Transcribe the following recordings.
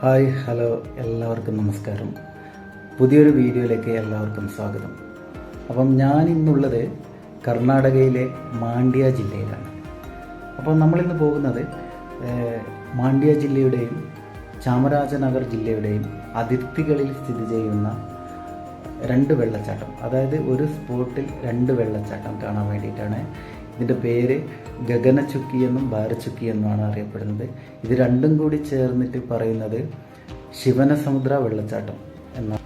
Hi hello എല്ലാവർക്കും നമസ്കാരം. പുതിയൊരു വീഡിയോയിലേക്ക് എല്ലാവർക്കും സ്വാഗതം. അപ്പം ഞാൻ ഇന്നുള്ളത് കർണാടകയിലെ മാണ്ഡ്യ ജില്ലയിലാണ്. അപ്പോൾ നമ്മളിന്ന് പോകുന്നത് മാണ്ഡ്യ ജില്ലയുടെയും ചാമരാജനഗർ ജില്ലയുടെയും അതിർത്തികളിൽ സ്ഥിതി ചെയ്യുന്ന രണ്ട് വെള്ളച്ചാട്ടം, അതായത് ഒരു സ്പോട്ടിൽ രണ്ട് വെള്ളച്ചാട്ടം കാണാൻ വേണ്ടിയിട്ടാണ്. ഇതിൻ്റെ പേര് ഗഗനചുക്കി എന്നും ഭാരചുക്കി എന്നുമാണ് അറിയപ്പെടുന്നത്. ഇത് രണ്ടും കൂടി ചേർന്നിട്ട് പറയുന്നത് ശിവനസമുദ്ര വെള്ളച്ചാട്ടം എന്നാണ്.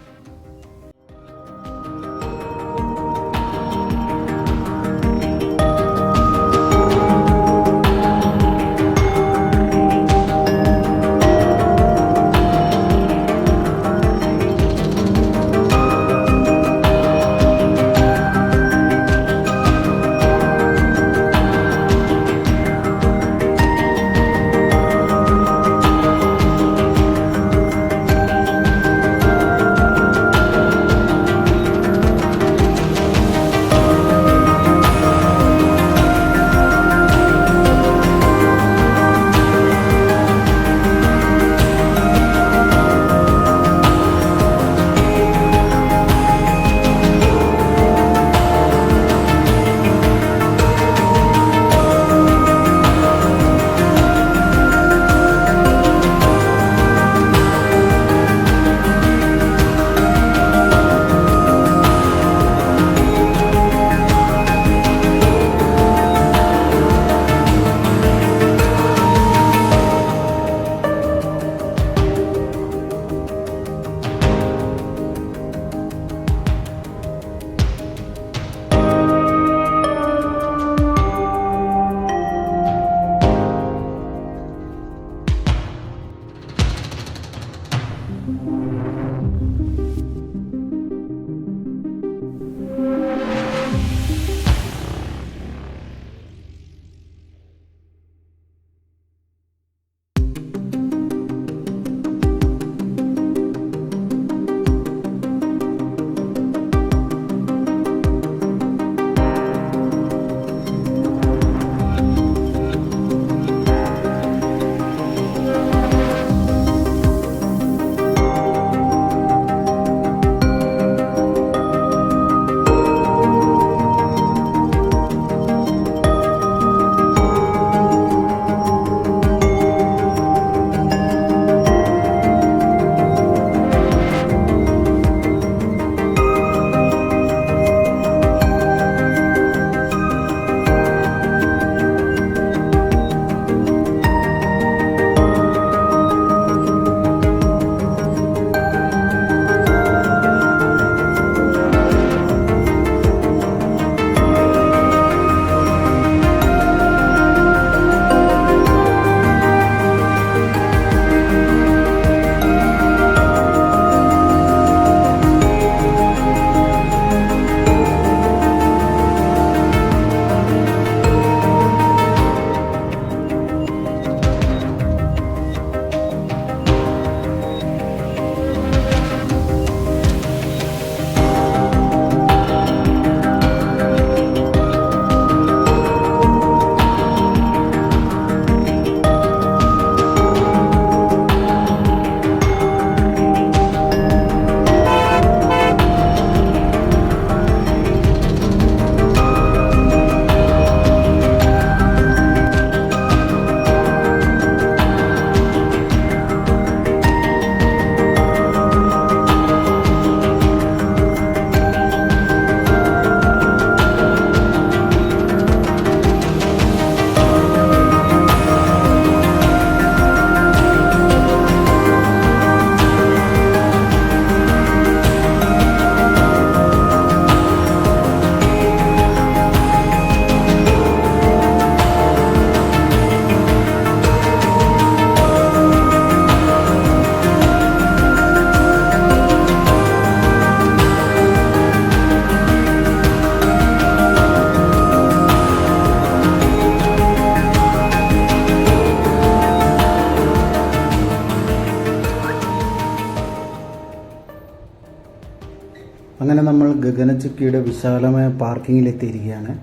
അങ്ങനെ നമ്മൾ ഗഗനചുക്കിയുടെ വിശാലമായ പാർക്കിങ്ങിലെത്തിയിരിക്കുകയാണ്.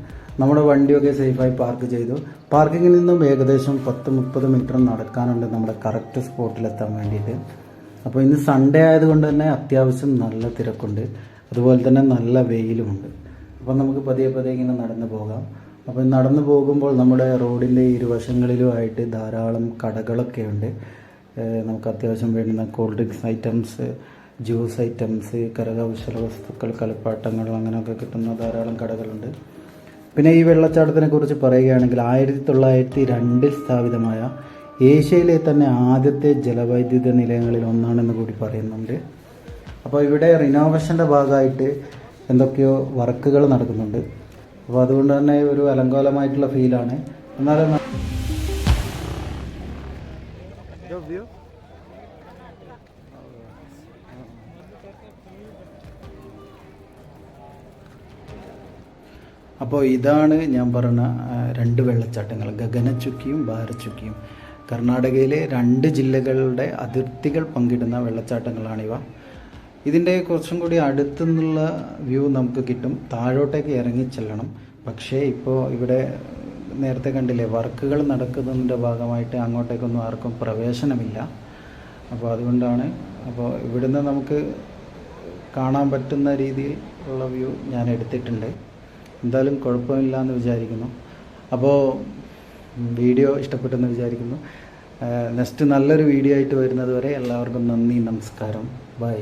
നമ്മുടെ വണ്ടിയൊക്കെ സേഫായി പാർക്ക് ചെയ്തു. പാർക്കിങ്ങിൽ നിന്നും ഏകദേശം 10-30 മീറ്റർ നടക്കാനുണ്ട് നമ്മുടെ കറക്റ്റ് സ്പോട്ടിലെത്താൻ വേണ്ടിയിട്ട്. അപ്പോൾ ഇന്ന് സൺഡേ ആയതുകൊണ്ട് തന്നെ അത്യാവശ്യം നല്ല തിരക്കുണ്ട്, അതുപോലെ തന്നെ നല്ല വെയിലുമുണ്ട്. അപ്പോൾ നമുക്ക് പതിയെ പതിയെ ഇങ്ങനെ നടന്നു പോകാം. അപ്പോൾ നടന്നു പോകുമ്പോൾ നമ്മുടെ റോഡിൻ്റെ ഇരുവശങ്ങളിലുമായിട്ട് ധാരാളം കടകളൊക്കെ ഉണ്ട്. നമുക്ക് അത്യാവശ്യം വേണ്ടുന്ന cool drinks items, juice items, കരകൗശല വസ്തുക്കൾ, കളിപ്പാട്ടങ്ങൾ അങ്ങനെയൊക്കെ കിട്ടുന്ന ധാരാളം കടകളുണ്ട്. പിന്നെ ഈ വെള്ളച്ചാട്ടത്തിനെ കുറിച്ച് പറയുകയാണെങ്കിൽ 1902 സ്ഥാപിതമായ ഏഷ്യയിലെ തന്നെ ആദ്യത്തെ ജലവൈദ്യുത നിലയങ്ങളിൽ ഒന്നാണെന്ന് കൂടി പറയുന്നുണ്ട്. അപ്പോൾ ഇവിടെ റിനോവേഷൻ്റെ ഭാഗമായിട്ട് എന്തൊക്കെയോ വർക്കുകൾ നടക്കുന്നുണ്ട്. അപ്പോൾ അതുകൊണ്ട് തന്നെ ഒരു അലങ്കോലമായിട്ടുള്ള ഫീലാണ്. എന്നാലും അപ്പോൾ ഇതാണ് ഞാൻ പറഞ്ഞ 2 വെള്ളച്ചാട്ടങ്ങൾ, ഗഗനചുക്കിയും ഭാരചുക്കിയും. കർണാടകയിലെ 2 ജില്ലകളുടെ അതിർത്തികൾ പങ്കിടുന്ന വെള്ളച്ചാട്ടങ്ങളാണിവ. ഇതിൻ്റെ കുറച്ചും കൂടി അടുത്തുനിന്നുള്ള വ്യൂ നമുക്ക് കിട്ടും. താഴോട്ടേക്ക് ഇറങ്ങി ചെല്ലണം. പക്ഷേ ഇപ്പോൾ ഇവിടെ നേരത്തെ കണ്ടില്ലേ, വർക്കുകൾ നടക്കുന്നതിൻ്റെ ഭാഗമായിട്ട് അങ്ങോട്ടേക്കൊന്നും ആർക്കും പ്രവേശനമില്ല. അപ്പോൾ അതുകൊണ്ടാണ്. അപ്പോൾ ഇവിടുന്ന് നമുക്ക് കാണാൻ പറ്റുന്ന രീതിയിൽ ഉള്ള വ്യൂ ഞാൻ എടുത്തിട്ടുണ്ട്. എന്തായാലും കുഴപ്പമില്ല എന്ന് വിചാരിക്കുന്നു. അപ്പോൾ വീഡിയോ ഇഷ്ടപ്പെട്ടെന്ന് വിചാരിക്കുന്നു. നെക്സ്റ്റ് നല്ലൊരു വീഡിയോ ആയിട്ട് വരുന്നത് വരെ എല്ലാവർക്കും നന്ദി, നമസ്കാരം, ബൈ.